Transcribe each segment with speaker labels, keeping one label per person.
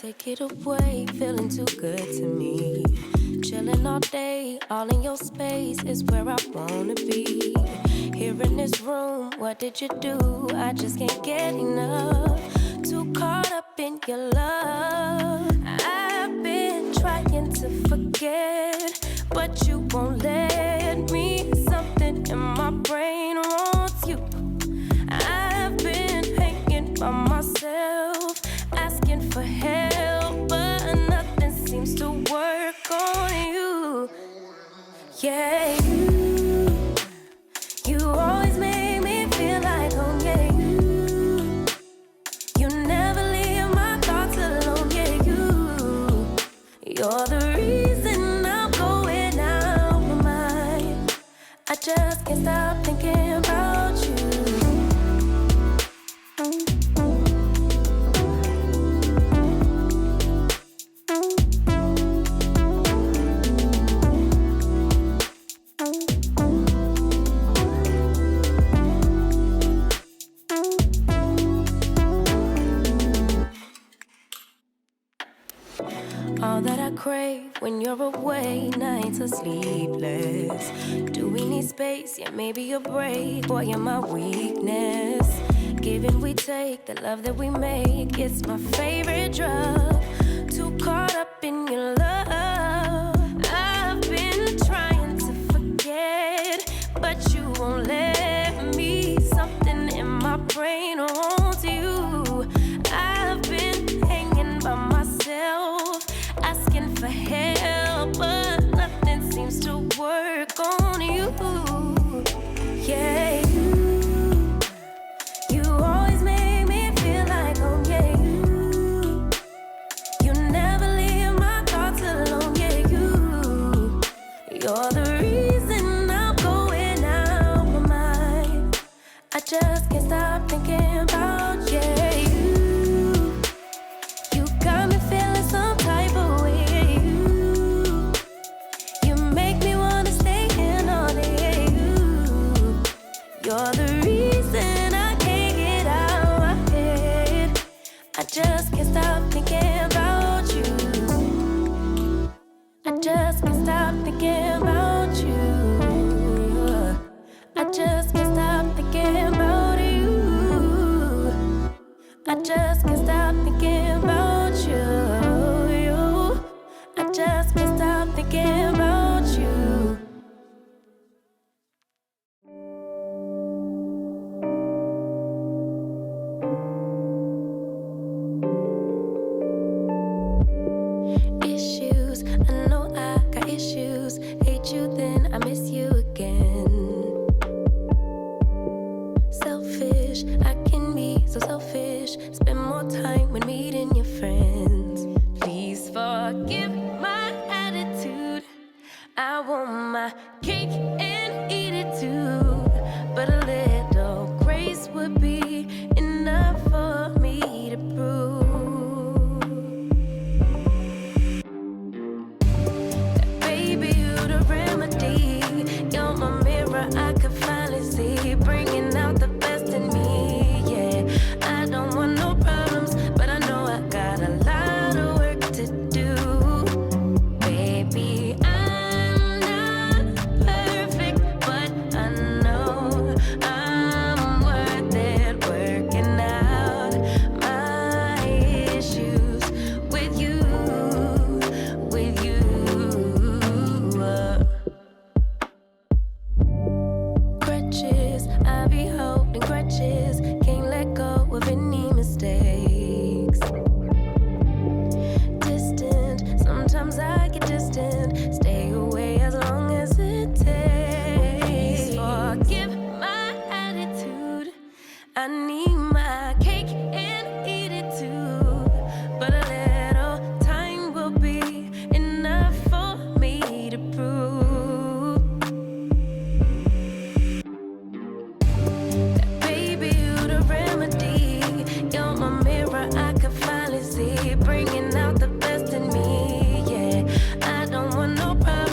Speaker 1: take it away, feeling too good to me. Chilling all day, all in your space is where I wanna be. Here in this room, what did you do? I just can't get enough. Too caught up in your love. I've been trying to forget, but you won't let me. Something in my brain wants you. I've been hanging by myself, asking for help, but nothing seems to work on you. Yeah, you always make me feel like home. Yeah, you never leave my thoughts alone. Yeah, you're the reason I'm going out my mind. I just can't stop thinking about you. All that I crave when you're away, nights are sleepless. Do we need space? Yeah, maybe a break. Boy, you're my weakness. Give and we take, the love that we make, it's my favorite drug. Too caught up in your love. I've been trying to forget, but you won't let me. Something in my brain wants you. I've been hanging by myself, asking for help, but nothing seems to work on you. Yeah, you always make me feel like home. Yeah, you never leave my thoughts alone. Yeah, you're the reason I'm going out my mind. I just can't stop thinking about you. You got me feeling some type of way. You make me wanna stay in all day. You're the reason I can't get out my head. I just can't stop thinking about you. I just can't stop thinking about you. I just can't stop thinking about you. I just can't stop thinking about you. I just can't stop thinking about you. Issues, I know I got issues. Hate you, then I miss you again. Selfish, I can be so selfish. Spend more time when meeting your friends. Please forgive my attitude. I want my cake and eat it too. But a little grace would be enough for me to prove that, baby, you're the remedy. You're my mirror, I can finally see, bringing out the best in me. Yeah, I don't want no problems, but I know I got a lot of work to do. Baby, I'm not perfect, but I know I'm worth it, working out my issues with you, with you. Grudges, I be holding grudges, can't let go of any mistakes. Distant, sometimes I get distant, stay away as long as it takes. Forgive my attitude, I need my cake and eat it too. But a little time will be enough for me to prove that, baby, you're the remedy. You're my mirror, I can finally see, bringing out the best in me. Yeah, I don't want no problems.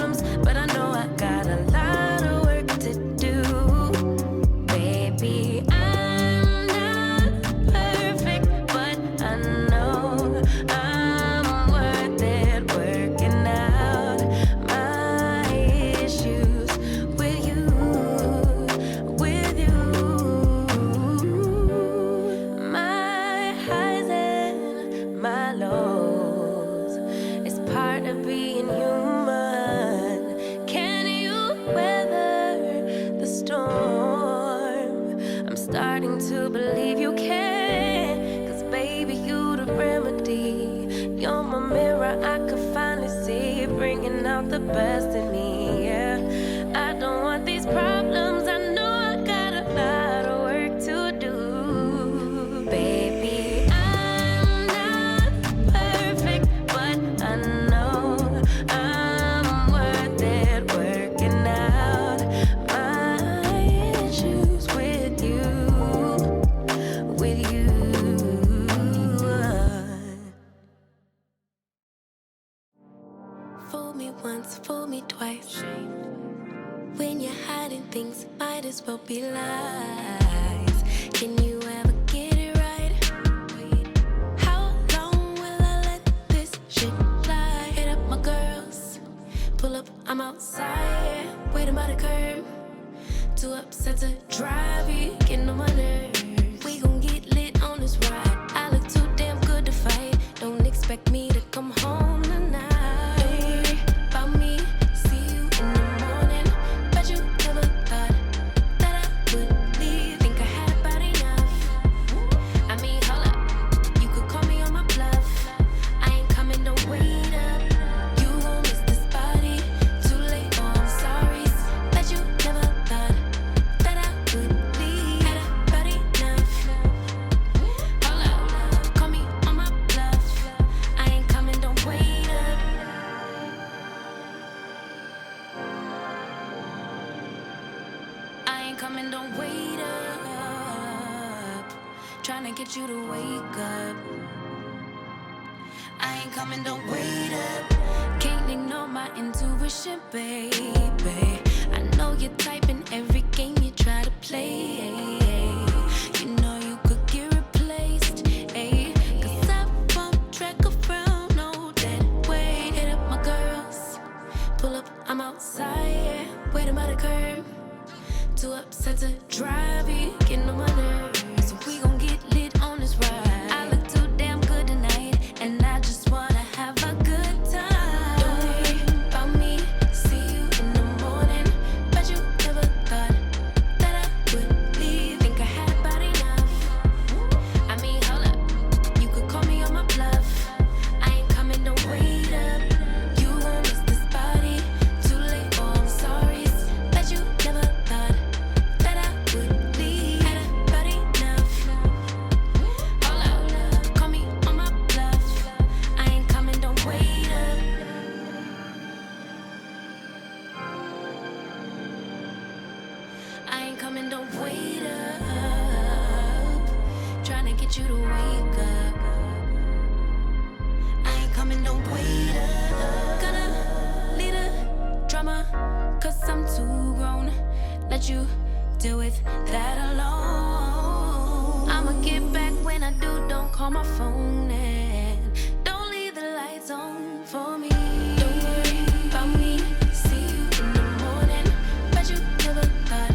Speaker 1: to believe you can. Cause baby, you the remedy. You're my mirror, I could finally see, bringing out the best in me, yeah. I don't want these problems, I know I got a lot of work to do. Baby, I'm not perfect, but I know I'm worth it, working out my issues with you. Fool me once, fool me twice. When you're hiding things, might as well be lies. Can you ever get it right? How long will I let this shit fly? Hit up my girls, pull up, I'm outside, waiting by the curb. Too upset to drive, you getting on my nerves. We gon' get lit on this ride. I look too damn good to fight. Don't expect me to come home tonight. Coming, don't wait up. Trying to get you to wake up. I ain't coming, don't wait up. Can't ignore my intuition, baby. I know you're typing every game you try to play. You know you could get replaced, ayy. Cause I won't track around, no dead weight. Hit up my girls, pull up, I'm outside, waiting by the curb. Too upset to drive, you getting on my nerves. So we gon' get lit on this ride. I look too damn good tonight, and I just wanna have a good time. Don't worry about me, see you in the morning. Bet you never thought that I would leave. Think I had about enough. I mean, hold up, you could call me on my bluff. I ain't coming, don't wait up. You won't miss this body, too late, oh I'm sorry. Bet you never thought coming, don't wait up. Trying to get you to wake up. I ain't coming, don't wait up. Gonna lead a drama, cause I'm too grown. Let you deal with that alone. I'ma get back when I do, don't call my phone. And don't leave the lights on for me. Don't worry about me, see you in the morning. Bet you never thought